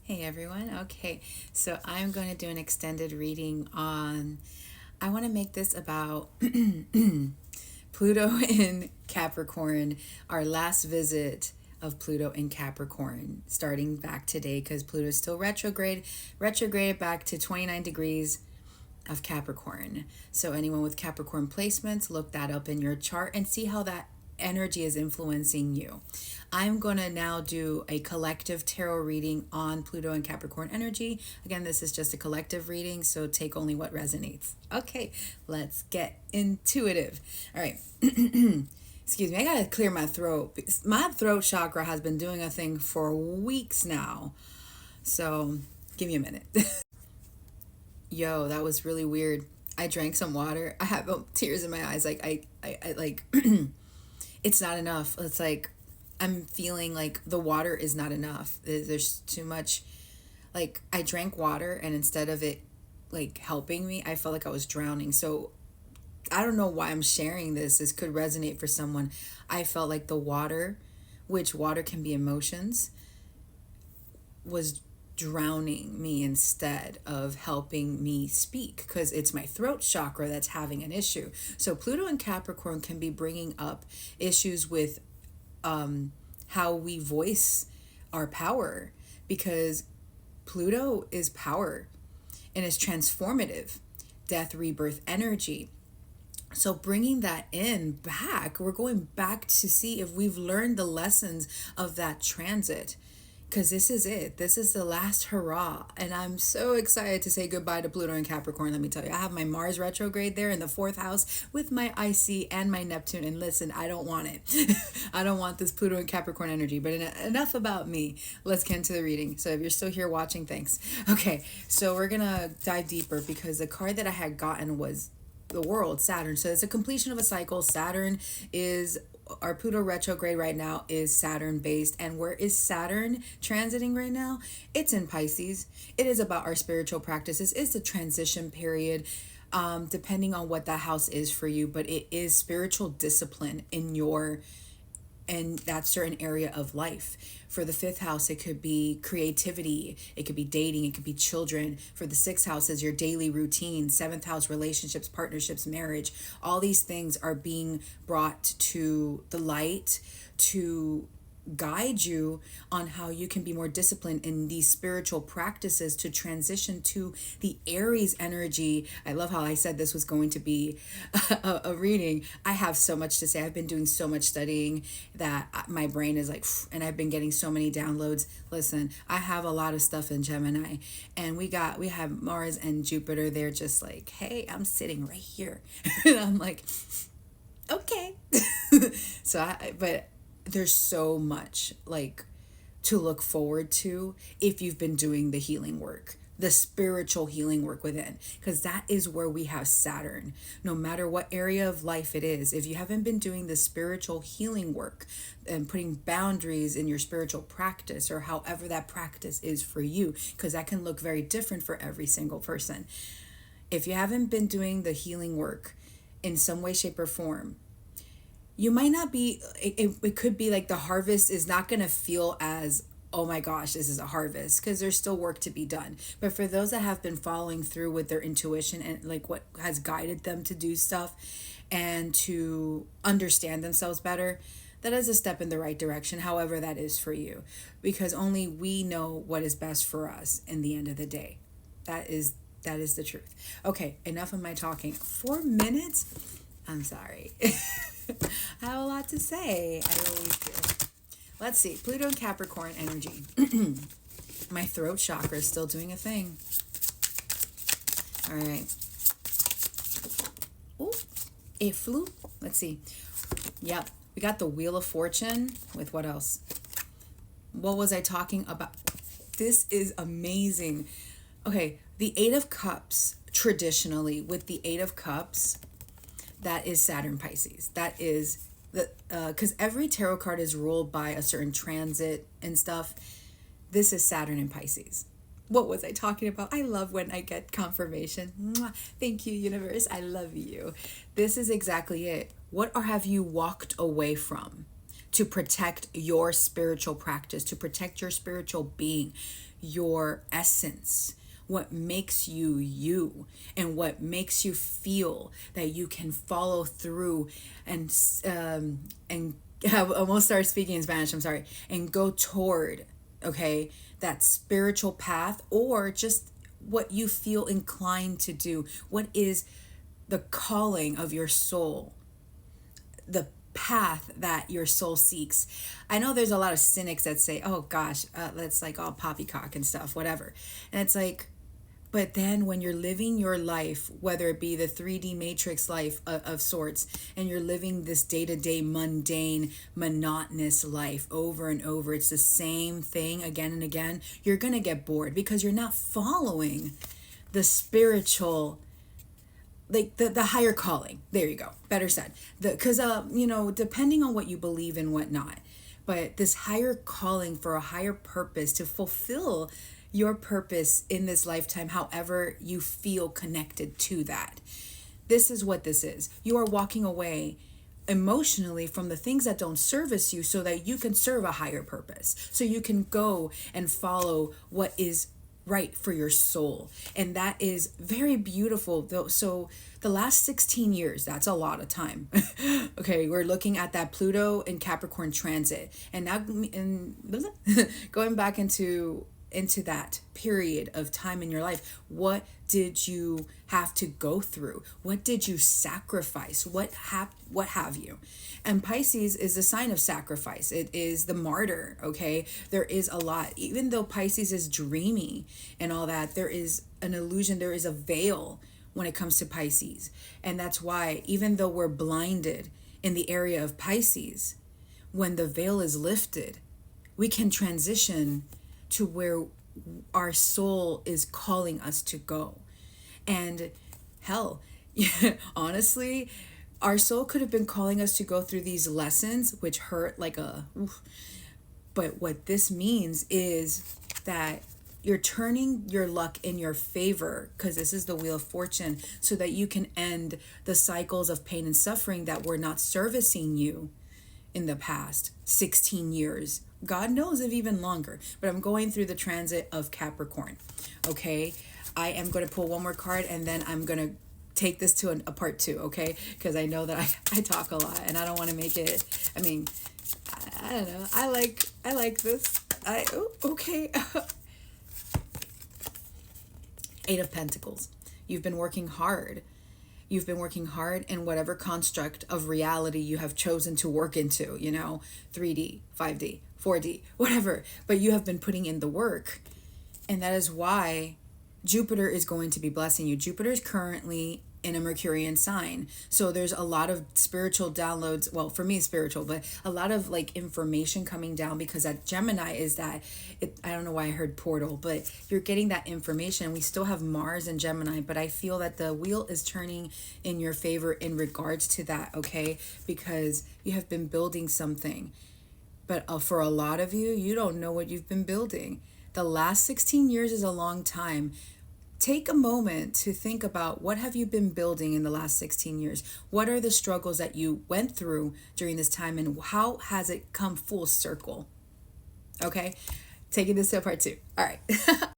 Hey everyone. Okay, so I'm going to do an extended reading on. I want to make this about Pluto in Capricorn, our last visit of Pluto in Capricorn, starting back today because Pluto is still retrograde back to 29 degrees of Capricorn. So, anyone with Capricorn placements, look that up in your chart and see how that energy is influencing you. I'm going to now do a collective tarot reading on Pluto and Capricorn energy. Again, this is just a collective reading, so take only what resonates. Okay, let's get intuitive. All right. Excuse me, I gotta clear my throat. My throat chakra has been doing a thing for weeks now. So give me a minute. Yo, that was really weird. I drank some water. I have tears in my eyes. Like I like it's not enough. It's like I'm feeling like the water is not enough. There's too much. Like I drank water and instead of it like helping me, I felt like I was drowning. So I don't know why I'm sharing this. This could resonate for someone. I felt like the water, which water can be emotions, was drowning me instead of helping me speak because it's my throat chakra that's having an issue. So Pluto and Capricorn can be bringing up issues with how we voice our power, because Pluto is power and is transformative, death, rebirth energy. So bringing that in back, we're going back to see if we've learned the lessons of that transit, because this is it. This is the last hurrah. And I'm so excited to say goodbye to Pluto and Capricorn. Let me tell you, I have my Mars retrograde there in the fourth house with my IC and my Neptune. And listen, I don't want it. I don't want this Pluto and Capricorn energy. But enough about me. Let's get into the reading. So if you're still here watching, thanks. Okay, so we're going to dive deeper because the card that I had gotten was the world, Saturn. So it's a completion of a cycle. Saturn is our Pluto retrograde right now is Saturn based. And where is Saturn transiting right now? It's in Pisces. It is about our spiritual practices. It's a transition period, depending on what that house is for you. But it is spiritual discipline in that certain area of life. For the fifth house, it could be creativity, it could be dating, it could be children. For the sixth house is your daily routine. Seventh house, relationships, partnerships, marriage. All these things are being brought to the light to guide you on how you can be more disciplined in these spiritual practices to transition to the Aries energy. I love how I said this was going to be a reading. I have so much to say. I've been doing so much studying that my brain is like, and I've been getting so many downloads. Listen, I have a lot of stuff in Gemini, and we have Mars and Jupiter. They're just like, hey, I'm sitting right here. And I'm like, okay. But there's so much like to look forward to if you've been doing the healing work, the spiritual healing work within, because that is where we have Saturn. No matter what area of life it is, if you haven't been doing the spiritual healing work and putting boundaries in your spiritual practice, or however that practice is for you, because that can look very different for every single person. If you haven't been doing the healing work in some way, shape, or form, you might not be, it could be like the harvest is not going to feel as, oh my gosh, this is a harvest, because there's still work to be done. But for those that have been following through with their intuition and like what has guided them to do stuff and to understand themselves better, that is a step in the right direction, however that is for you, because only we know what is best for us in the end of the day. That is the truth. Okay, enough of my talking. 4 minutes? I'm sorry. I have a lot to say. I always do. Let's see. Pluto and Capricorn energy. My throat chakra is still doing a thing. All right. Oh, it flew. Let's see. Yep. We got the Wheel of Fortune with what else? What was I talking about? This is amazing. Okay. The Eight of Cups, traditionally, with the Eight of Cups, that is Saturn Pisces. That is because every tarot card is ruled by a certain transit and stuff. This is Saturn and Pisces. What was I talking about? I love when I get confirmation. Mwah. Thank you, universe. I love you. This is exactly it. What have you walked away from to protect your spiritual practice, to protect your spiritual being? your essence, what makes you you, and what makes you feel that you can follow through and I almost started speaking in Spanish, I'm sorry, and go toward, okay, that spiritual path, or just what you feel inclined to do. What is the calling of your soul, the path that your soul seeks? I know there's a lot of cynics that say, oh gosh, that's like all poppycock and stuff, whatever. And it's like, but then when you're living your life, whether it be the 3D matrix life of sorts, and you're living this day-to-day mundane, monotonous life over and over, it's the same thing again and again, you're going to get bored because you're not following the spiritual, like the higher calling. There you go. Better said. Because, depending on what you believe and whatnot, but this higher calling for a higher purpose to fulfill your purpose in this lifetime, however you feel connected to that. This is what this is. You are walking away emotionally from the things that don't service you so that you can serve a higher purpose. So you can go and follow what is right for your soul. And that is very beautiful though. So the last 16 years, that's a lot of time. Okay, we're looking at that Pluto and Capricorn transit. And now going back into that period of time in your life, what did you have to go through? What did you sacrifice? What have you? And Pisces is a sign of sacrifice. It is the martyr, okay? There is a lot. Even though Pisces is dreamy and all that, there is an illusion, there is a veil when it comes to Pisces. And that's why, even though we're blinded in the area of Pisces, when the veil is lifted, we can transition to where our soul is calling us to go. And hell, honestly, our soul could have been calling us to go through these lessons, which hurt like but what this means is that you're turning your luck in your favor, because this is the Wheel of Fortune, so that you can end the cycles of pain and suffering that were not servicing you in the past 16 years. God knows if even longer, but I'm going through the transit of Capricorn. Okay, I am going to pull one more card, and then I'm going to take this to a part 2, okay? Because I know that I talk a lot, and I don't want to make it, I don't know. I like this. Okay. 8 of Pentacles. You've been working hard. You've been working hard in whatever construct of reality you have chosen to work into, 3D, 5D, 4D, whatever. But you have been putting in the work. And that is why Jupiter is going to be blessing you. Jupiter is currently in a Mercurian sign. So there's a lot of spiritual downloads. Well, for me, spiritual, but a lot of like information coming down, because that Gemini is that, I don't know why I heard portal, but you're getting that information. We still have Mars and Gemini, but I feel that the wheel is turning in your favor in regards to that, okay? Because you have been building something. But for a lot of you, you don't know what you've been building. The last 16 years is a long time. Take a moment to think about, what have you been building in the last 16 years? What are the struggles that you went through during this time, and how has it come full circle? Okay, taking this to part 2. All right.